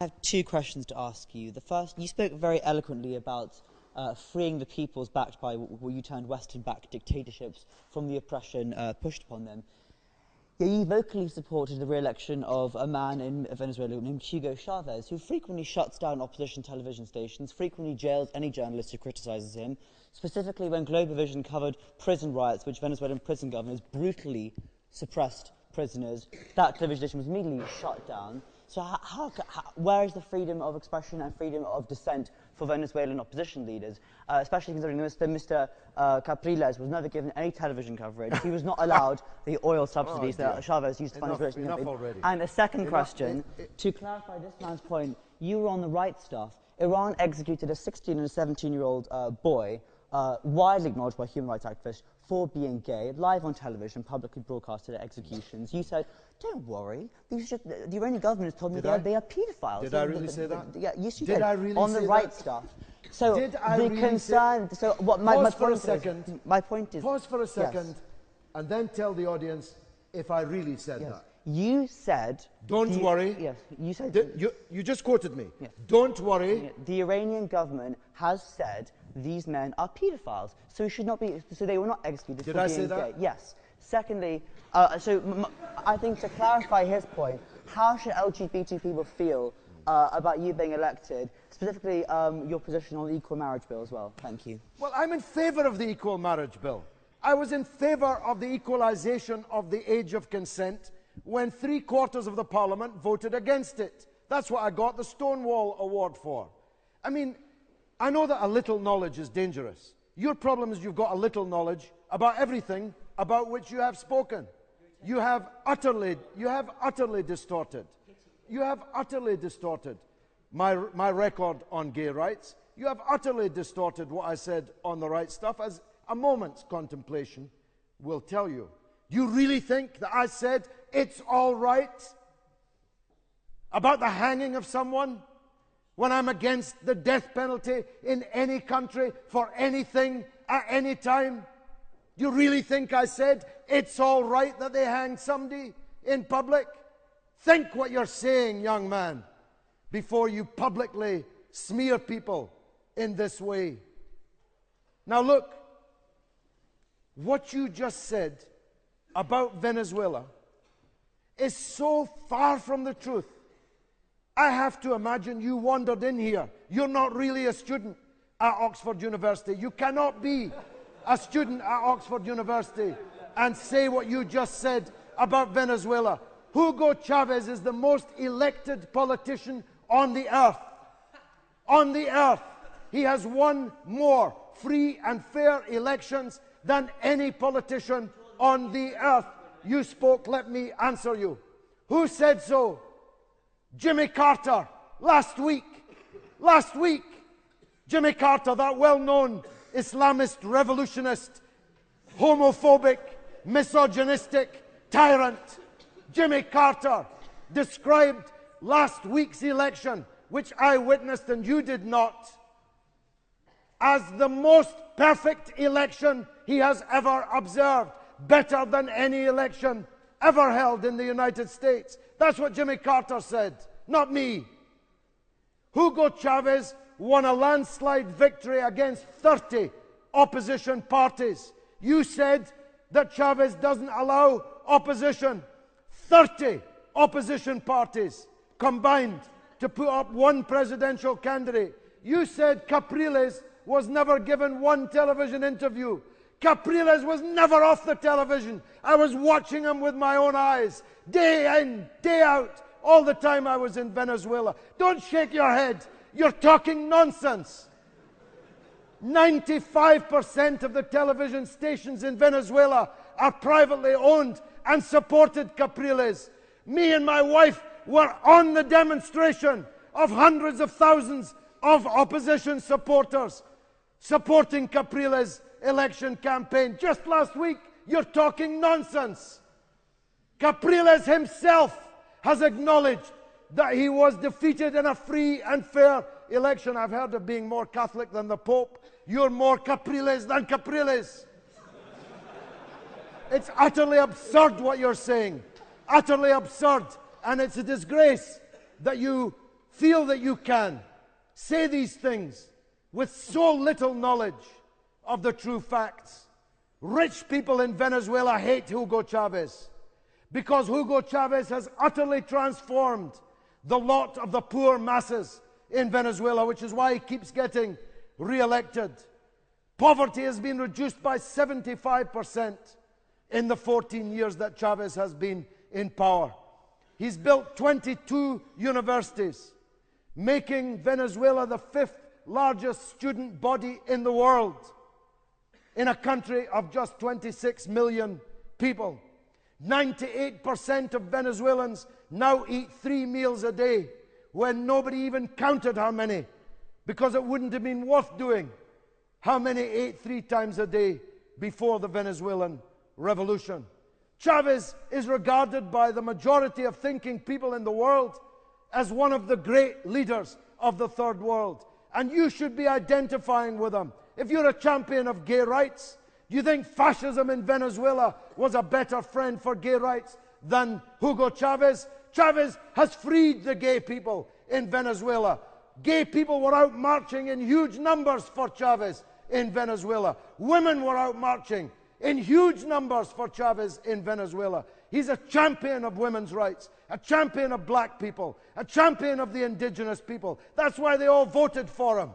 I have two questions to ask you. The first, you spoke very eloquently about freeing the peoples backed by what you termed Western-backed dictatorships from the oppression pushed upon them. Yet you vocally supported the re-election of a man in Venezuela named Hugo Chávez, who frequently shuts down opposition television stations, frequently jails any journalist who criticises him, specifically when Global Vision covered prison riots, which Venezuelan prison governors brutally suppressed prisoners. That television station was immediately shut down. So where is the freedom of expression and freedom of dissent for Venezuelan opposition leaders, especially considering Mr. Capriles was never given any television coverage. He was not allowed the oil subsidies that Chavez used to fund his election campaign. And a second question, to clarify this man's point, you were on the right stuff. Iran executed a 16 and a 17-year-old boy, widely acknowledged by human rights activists, for being gay, live on television, publicly broadcasted at executions. You said, don't worry, the Iranian government has told me they are paedophiles. Did I really say that? Yeah, yes, you did. I really on the right stuff. So the concern. So what my point is. My point is. Pause for a second, and then tell the audience if I really said that. You said. Don't worry. Yes, you said. You just quoted me. Yes. Don't worry. The Iranian government has said these men are paedophiles, so should not be. So they were not executed for being gay. Did I say that? Yes. Secondly, I think to clarify his point, how should LGBT people feel about you being elected, specifically your position on the equal marriage bill as well? Thank you. Well, I'm in favour of the equal marriage bill. I was in favour of the equalisation of the age of consent when 3/4 of the Parliament voted against it. That's what I got the Stonewall Award for. I mean, I know that a little knowledge is dangerous. Your problem is you've got a little knowledge about everything about which you have spoken. You have utterly distorted. You have utterly distorted my record on gay rights. You have utterly distorted what I said on the right stuff, as a moment's contemplation will tell you. Do you really think that I said it's all right about the hanging of someone when I'm against the death penalty in any country for anything at any time? Do you really think I said it's all right that they hang somebody in public? Think what you're saying, young man, before you publicly smear people in this way. Now look, what you just said about Venezuela is so far from the truth. I have to imagine you wandered in here. You're not really a student at Oxford University. You cannot be a student at Oxford University and say what you just said about Venezuela. Hugo Chávez is the most elected politician on the earth. On the earth. He has won more free and fair elections than any politician on the earth. You spoke, let me answer you. Who said so? Jimmy Carter, last week. Last week. Jimmy Carter, that well-known Islamist revolutionist, homophobic, misogynistic tyrant. Jimmy Carter described last week's election, which I witnessed and you did not, as the most perfect election he has ever observed, better than any election ever held in the United States. That's what Jimmy Carter said, not me. Hugo Chávez won a landslide victory against 30 opposition parties. You said that Chávez doesn't allow opposition. 30 opposition parties combined to put up one presidential candidate. You said Capriles was never given one television interview. Capriles was never off the television. I was watching him with my own eyes, day in, day out, all the time I was in Venezuela. Don't shake your head. You're talking nonsense. 95% of the television stations in Venezuela are privately owned and supported Capriles. Me and my wife were on the demonstration of hundreds of thousands of opposition supporters supporting Capriles' election campaign. Just last week, you're talking nonsense. Capriles himself has acknowledged that he was defeated in a free and fair election. I've heard of being more Catholic than the Pope. You're more Capriles than Capriles. It's utterly absurd what you're saying. Utterly absurd. And it's a disgrace that you feel that you can say these things with so little knowledge of the true facts. Rich people in Venezuela hate Hugo Chávez because Hugo Chávez has utterly transformed the lot of the poor masses in Venezuela, which is why he keeps getting re-elected. Poverty has been reduced by 75% in the 14 years that Chávez has been in power. He's built 22 universities, making Venezuela the 5th largest student body in the world, in a country of just 26 million people. 98% of Venezuelans now eat 3 meals a day, when nobody even counted how many, because it wouldn't have been worth doing how many ate 3 times a day before the Venezuelan Revolution. Chávez is regarded by the majority of thinking people in the world as one of the great leaders of the Third World. And you should be identifying with him. If you're a champion of gay rights, do you think fascism in Venezuela was a better friend for gay rights than Hugo Chávez? Chávez has freed the gay people in Venezuela. Gay people were out marching in huge numbers for Chávez in Venezuela. Women were out marching in huge numbers for Chávez in Venezuela. He's a champion of women's rights, a champion of black people, a champion of the indigenous people. That's why they all voted for him.